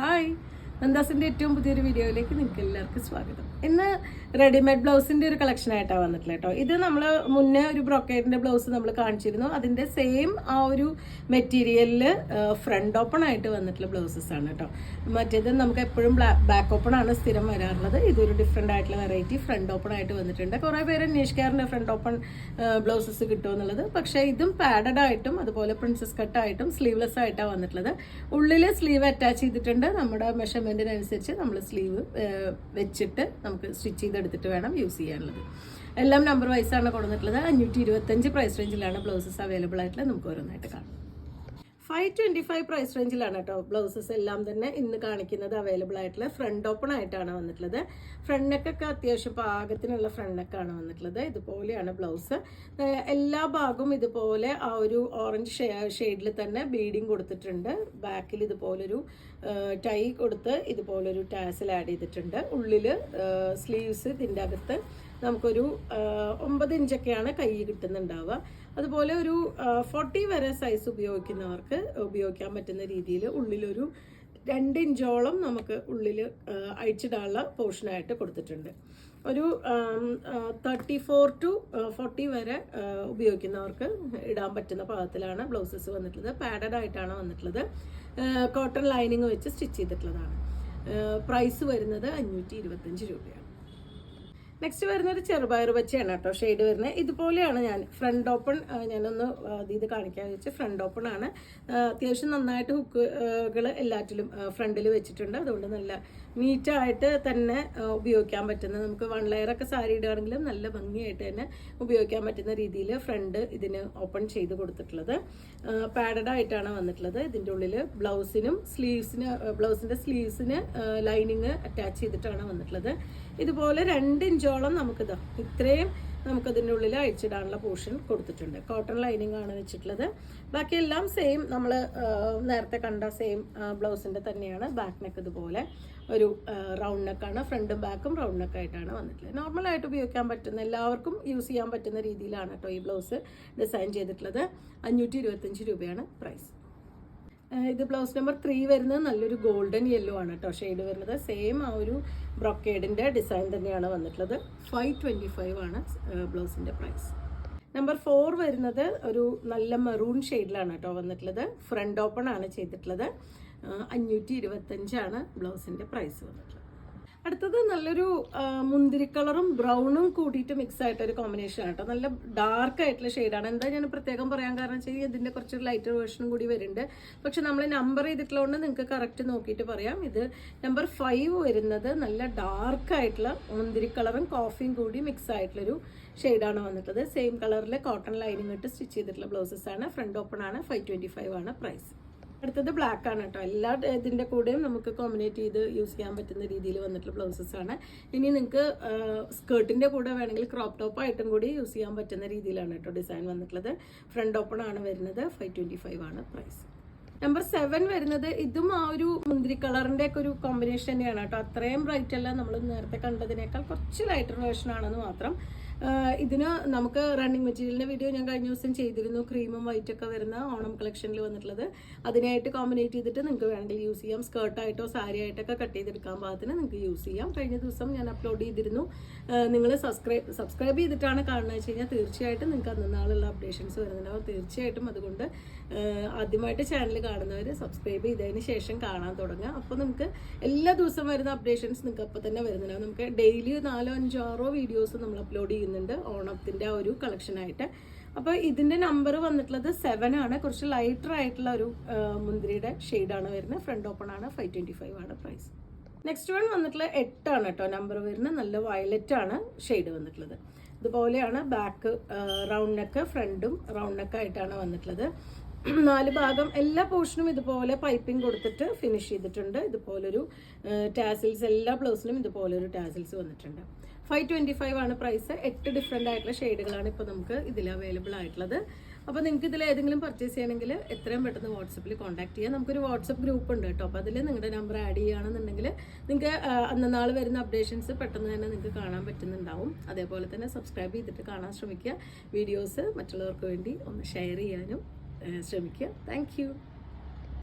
Hi, നന്ദാസിൻ്റെ ഏറ്റവും പുതിയൊരു വീഡിയോയിലേക്ക് നിങ്ങൾക്ക് എല്ലാവർക്കും സ്വാഗതം. ഇന്ന് റെഡിമെയ്ഡ് ബ്ലൗസിൻ്റെ ഒരു കളക്ഷൻ ആയിട്ടാണ് വന്നിട്ടുള്ളത് കേട്ടോ. ഇത് നമ്മൾ മുന്നേ ഒരു ബ്രോക്കേഡിൻ്റെ ബ്ലൗസ് നമ്മൾ കാണിച്ചിരുന്നു. അതിൻ്റെ സെയിം ആ ഒരു മെറ്റീരിയലിൽ ഫ്രണ്ട് ഓപ്പൺ ആയിട്ട് വന്നിട്ടുള്ള ബ്ലൗസസ് ആണ് കേട്ടോ. മറ്റേത് നമുക്ക് എപ്പോഴും ബാക്ക് ഓപ്പൺ ആണ് സ്ഥിരം വരാറുള്ളത്. ഇതൊരു ഡിഫറെൻ്റ് ആയിട്ടുള്ള വെറൈറ്റി ഫ്രണ്ട് ഓപ്പൺ ആയിട്ട് വന്നിട്ടുണ്ട്. കുറേ പേര് അന്വേഷിക്കാറുണ്ട് ഫ്രണ്ട് ഓപ്പൺ ബ്ലൗസസ് കിട്ടുമെന്നുള്ളത്. പക്ഷേ ഇതും പാഡഡ് ആയിട്ടും അതുപോലെ പ്രിൻസസ് കട്ടായിട്ടും സ്ലീവ്ലെസ് ആയിട്ടാണ് വന്നിട്ടുള്ളത്. ഉള്ളിൽ സ്ലീവ് അറ്റാച്ച് ചെയ്തിട്ടുണ്ട്. നമ്മുടെ മെഷർമെൻറ്റിനനുസരിച്ച് നമ്മൾ സ്ലീവ് വെച്ചിട്ട് നമുക്ക് സ്റ്റിച്ച് ചെയ്തെടുത്തിട്ട് വേണം യൂസ് ചെയ്യാനുള്ളത്. എല്ലാം നമ്പർ വൈസാണ് കൊടുത്തിട്ടുള്ളത്. 525 പ്രൈസ് റേഞ്ചിലാണ് ബ്ലൗസസ് അവൈലബിൾ ആയിട്ടുള്ളത്. നമുക്ക് ഓരോന്നായിട്ട് കാണാം. 525 പ്രൈസ് റേഞ്ചിലാണ് കേട്ടോ ബ്ലൗസസ് എല്ലാം തന്നെ ഇന്ന് കാണിക്കുന്നത് അവൈലബിൾ ആയിട്ടുള്ള. ഫ്രണ്ട് ഓപ്പൺ ആയിട്ടാണ് വന്നിട്ടുള്ളത്. ഫ്രണ്ട് നെക്കൊക്കെ അത്യാവശ്യം പാകത്തിനുള്ള ഫ്രണ്ട് നെക്കാണ് വന്നിട്ടുള്ളത്. ഇതുപോലെയാണ് ബ്ലൗസ്. എല്ലാ ഭാഗവും ഇതുപോലെ ആ ഒരു ഓറഞ്ച് ഷെയ്ഡിൽ തന്നെ ബീഡിങ് കൊടുത്തിട്ടുണ്ട്. ബാക്കിൽ ഇതുപോലൊരു ടൈ കൊടുത്ത് ഇതുപോലൊരു ടാസൽ ആഡ് ചെയ്തിട്ടുണ്ട്. ഉള്ളിൽ സ്ലീവ്സ് ഇതിൻ്റെ അകത്ത് നമുക്കൊരു 9 ഇഞ്ചൊക്കെയാണ് കൈ കിട്ടുന്നുണ്ടാവുക. അതുപോലെ ഒരു 40 വരെ സൈസ് ഉപയോഗിക്കുന്നവർക്ക് ഉപയോഗിക്കാൻ പറ്റുന്ന രീതിയിൽ ഉള്ളിലൊരു 2 ഇഞ്ചോളം നമുക്ക് ഉള്ളിൽ അഴിച്ചിടാനുള്ള പോർഷനായിട്ട് കൊടുത്തിട്ടുണ്ട്. ഒരു 34 to 40 വരെ ഉപയോഗിക്കുന്നവർക്ക് ഇടാൻ പറ്റുന്ന പാകത്തിലാണ് ബ്ലൗസസ് വന്നിട്ടുള്ളത്. പാഡഡ് ആയിട്ടാണ് വന്നിട്ടുള്ളത്. കോട്ടൺ ലൈനിങ് വെച്ച് സ്റ്റിച്ച് ചെയ്തിട്ടുള്ളതാണ്. പ്രൈസ് വരുന്നത് 525 രൂപയാണ്. നെക്സ്റ്റ് വരുന്നത് ചെറുപയർ പച്ചയാണ് കേട്ടോ ഷെയ്ഡ് വരുന്നത്. ഇതുപോലെയാണ് ഞാൻ ഫ്രണ്ട് ഓപ്പൺ ഞാനൊന്ന് ഇത് കാണിക്കാമെന്ന് വെച്ചാൽ ഫ്രണ്ട് ഓപ്പൺ ആണ്. അത്യാവശ്യം നന്നായിട്ട് ഹുക്കുകൾ എല്ലാറ്റിലും ഫ്രണ്ടിൽ വെച്ചിട്ടുണ്ട്. അതുകൊണ്ട് നല്ല നീറ്റായിട്ട് തന്നെ ഉപയോഗിക്കാൻ പറ്റുന്ന, നമുക്ക് 1 ലെയറൊക്കെ സാരി ഇടുകയാണെങ്കിലും നല്ല ഭംഗിയായിട്ട് തന്നെ ഉപയോഗിക്കാൻ പറ്റുന്ന രീതിയിൽ ഫ്രണ്ട് ഇതിന് ഓപ്പൺ ചെയ്ത് കൊടുത്തിട്ടുള്ളത്. പാഡഡ് ആയിട്ടാണ് വന്നിട്ടുള്ളത്. ഇതിൻ്റെ ഉള്ളിൽ ബ്ലൗസിൻ്റെ സ്ലീവ്സിന് ലൈനിങ് അറ്റാച്ച് ചെയ്തിട്ടാണ് വന്നിട്ടുള്ളത്. ഇതുപോലെ 2 ഇഞ്ചോളം നമുക്കിതാ ഇത്രയും നമുക്കതിൻ്റെ ഉള്ളിൽ അഴിച്ചിടാനുള്ള പോർഷൻ കൊടുത്തിട്ടുണ്ട്. കോട്ടൺ ലൈനിങ് ആണ് വെച്ചിട്ടുള്ളത്. ബാക്കിയെല്ലാം സെയിം നമ്മൾ നേരത്തെ കണ്ട സെയിം ബ്ലൗസിൻ്റെ തന്നെയാണ്. ബാക്ക് നെക്ക് ഇതുപോലെ ഒരു റൗണ്ട് നെക്കാണ്. ഫ്രണ്ടും ബാക്കും റൗണ്ട് നെക്കായിട്ടാണ് വന്നിട്ടുള്ളത്. നോർമലായിട്ട് ഉപയോഗിക്കാൻ പറ്റുന്ന, എല്ലാവർക്കും യൂസ് ചെയ്യാൻ പറ്റുന്ന രീതിയിലാണ് കേട്ടോ ഈ ബ്ലൗസ് ഡിസൈൻ ചെയ്തിട്ടുള്ളത്. 525 രൂപയാണ് പ്രൈസ്. ഇത് ബ്ലൗസ് നമ്പർ 3 വരുന്നത് നല്ലൊരു ഗോൾഡൻ യെല്ലോ ആണ് കേട്ടോ ഷെയ്ഡ് വരുന്നത്. സെയിം ആ ഒരു ബ്രൊക്കേഡിൻ്റെ ഡിസൈൻ തന്നെയാണ് വന്നിട്ടുള്ളത്. 525 ആണ് ബ്ലൗസിൻ്റെ പ്രൈസ്. നമ്പർ 4 വരുന്നത് ഒരു നല്ല മെറൂൺ ഷെയ്ഡിലാണ് കേട്ടോ വന്നിട്ടുള്ളത്. ഫ്രണ്ട് ഓപ്പൺ ആണ് ചെയ്തിട്ടുള്ളത്. 525 ആണ് ബ്ലൗസിൻ്റെ പ്രൈസ് വന്നിട്ടുള്ളത്. അടുത്തത് നല്ലൊരു മുന്തിരി കളറും ബ്രൗണും കൂടിയിട്ട് മിക്സ് ആയിട്ടൊരു കോമ്പിനേഷൻ ആണ് കേട്ടോ. നല്ല ഡാർക്ക് ആയിട്ടുള്ള ഷെയ്ഡാണ്. എന്താ ഞാൻ പ്രത്യേകം പറയാൻ കാരണം വെച്ചാൽ ഇതിൻ്റെ കുറച്ച് ലൈറ്റർ വേർഷനും കൂടി വരുന്നുണ്ട്. പക്ഷെ നമ്മൾ നമ്പർ ചെയ്തിട്ടുള്ളതുകൊണ്ട് നിങ്ങൾക്ക് കറക്റ്റ് നോക്കിയിട്ട് പറയാം. ഇത് നമ്പർ 5 വരുന്നത് നല്ല ഡാർക്ക് ആയിട്ടുള്ള മുന്തിരി കളറും കോഫിയും കൂടി മിക്സ് ആയിട്ടുള്ളൊരു ഷെയ്ഡാണ് വന്നിട്ടുള്ളത്. സെയിം കളറിൽ കോട്ടൺ ലൈനിങ് ഇട്ട് സ്റ്റിച്ച് ചെയ്തിട്ടുള്ള ബ്ലൗസസ് ആണ്. ഫ്രണ്ട് ഓപ്പൺ ആണ്. 525 ആണ് പ്രൈസ്. അടുത്തത് ബ്ലാക്ക് ആണ് കേട്ടോ. എല്ലാ ഇതിൻ്റെ കൂടെയും നമുക്ക് കോമ്പിനേറ്റ് ചെയ്ത് യൂസ് ചെയ്യാൻ പറ്റുന്ന രീതിയിൽ വന്നിട്ടുള്ള ബ്ലൗസസ് ആണ്. ഇനി നിങ്ങൾക്ക് സ്കേർട്ടിൻ്റെ കൂടെ വേണമെങ്കിൽ ക്രോപ്പ് ടോപ്പ് ആയിട്ടും കൂടി യൂസ് ചെയ്യാൻ പറ്റുന്ന രീതിയിലാണ് കേട്ടോ ഡിസൈൻ വന്നിട്ടുള്ളത്. ഫ്രണ്ട് ഓപ്പൺ ആണ് വരുന്നത്. 525 ആണ് പ്രൈസ്. നമ്പർ 7 വരുന്നത് ഇതും ആ ഒരു മുന്തിരി കളറിൻ്റെ ഒക്കെ ഒരു കോമ്പിനേഷൻ തന്നെയാണ് കേട്ടോ. അത്രയും ബ്രൈറ്റ് അല്ല, നമ്മൾ നേരത്തെ കണ്ടതിനേക്കാൾ കുറച്ച് ലൈറ്റർ വേർഷൻ ആണെന്ന് മാത്രം. ഇതിന് നമുക്ക് റണ്ണിങ് മെറ്റീരിയലിൻ്റെ വീഡിയോ ഞാൻ കഴിഞ്ഞ ദിവസം ചെയ്തിരുന്നു. ക്രീമും വൈറ്റ് ഒക്കെ വരുന്ന ഓണം കളക്ഷനിൽ വന്നിട്ടുള്ളത്. അതിനായിട്ട് കോമ്പിനേറ്റ് ചെയ്തിട്ട് നിങ്ങൾക്ക് വേണമെങ്കിൽ യൂസ് ചെയ്യാം. സ്കേർട്ടായിട്ടോ സാരി ആയിട്ടൊക്കെ കട്ട് ചെയ്തെടുക്കാൻ പാകത്തിന് നിങ്ങൾക്ക് യൂസ് ചെയ്യാം. കഴിഞ്ഞ ദിവസം ഞാൻ അപ്ലോഡ് ചെയ്തിരുന്നു. നിങ്ങൾ സബ്സ്ക്രൈബ് ചെയ്തിട്ടാണ് കാണുന്നത് വെച്ച് കഴിഞ്ഞാൽ തീർച്ചയായിട്ടും നിങ്ങൾക്ക് അന്നാളുള്ള അപ്ഡേഷൻസ് വരുന്നുണ്ടാവും. തീർച്ചയായിട്ടും അതുകൊണ്ട് ആദ്യമായിട്ട് ചാനൽ കാണുന്നവർ സബ്സ്ക്രൈബ് ചെയ്തതിന് ശേഷം കാണാൻ തുടങ്ങുക. അപ്പോൾ നമുക്ക് എല്ലാ ദിവസവും വരുന്ന അപ്ഡേഷൻസ് നിങ്ങൾക്ക് അപ്പോൾ തന്നെ വരുന്നുണ്ടാവും. നമുക്ക് ഡെയിലി 4, 5, 6 വീഡിയോസ് നമ്മൾ അപ്ലോഡ് ചെയ്യുന്നുണ്ട് ഓണത്തിൻ്റെ ആ ഒരു കളക്ഷനായിട്ട്. അപ്പോൾ ഇതിൻ്റെ നമ്പർ വന്നിട്ടുള്ളത് 7 ആണ്. കുറച്ച് ലൈറ്റർ ആയിട്ടുള്ള ഒരു മുന്തിരിയുടെ ഷെയ്ഡാണ് വരുന്നത്. ഫ്രണ്ട് ഓപ്പൺ ആണ്. 525 ആണ് പ്രൈസ്. നെക്സ്റ്റ് വൺ വന്നിട്ടുള്ള 8 ആണ് കേട്ടോ നമ്പർ വരുന്നത്. നല്ല വയലറ്റ് ആണ് ഷെയ്ഡ് വന്നിട്ടുള്ളത്. ഇതുപോലെയാണ് ബാക്ക് റൗണ്ട് നെക്ക്, ഫ്രണ്ടും റൗണ്ട് നെക്കായിട്ടാണ് വന്നിട്ടുള്ളത്. 4 ഭാഗം എല്ലാ പോർഷനും ഇതുപോലെ പൈപ്പിംഗ് കൊടുത്തിട്ട് ഫിനിഷ് ചെയ്തിട്ടുണ്ട്. ഇതുപോലൊരു ടാസിൽസ്, എല്ലാ ബ്ലൗസിലും ഇതുപോലൊരു ടാസിൽസ് വന്നിട്ടുണ്ട്. 525 ആണ് പ്രൈസ്. 8 ഡിഫറെൻ്റ് ആയിട്ടുള്ള ഷെയ്ഡുകളാണ് ഇപ്പോൾ നമുക്ക് ഇതിൽ അവൈലബിൾ ആയിട്ടുള്ളത്. അപ്പോൾ നിങ്ങൾക്ക് ഇതിൽ ഏതെങ്കിലും പർച്ചേസ് ചെയ്യണമെങ്കിൽ എത്രയും പെട്ടെന്ന് വാട്സപ്പിൽ കോൺടാക്ട് ചെയ്യാം. നമുക്കൊരു വാട്സപ്പ് ഗ്രൂപ്പ് ഉണ്ട് കേട്ടോ. അപ്പോൾ അതിൽ നിങ്ങളുടെ നമ്പർ ആഡ് ചെയ്യുകയാണെന്നുണ്ടെങ്കിൽ നിങ്ങൾക്ക് അന്നനാൾ വരുന്ന അപ്ഡേഷൻസ് പെട്ടെന്ന് തന്നെ നിങ്ങൾക്ക് കാണാൻ പറ്റുന്നുണ്ടാവും. അതേപോലെ തന്നെ സബ്സ്ക്രൈബ് ചെയ്തിട്ട് കാണാൻ ശ്രമിക്കുക. വീഡിയോസ് മറ്റുള്ളവർക്ക് വേണ്ടി ഒന്ന് ഷെയർ ചെയ്യാനും ശ്രമിക്കുക. Thank you.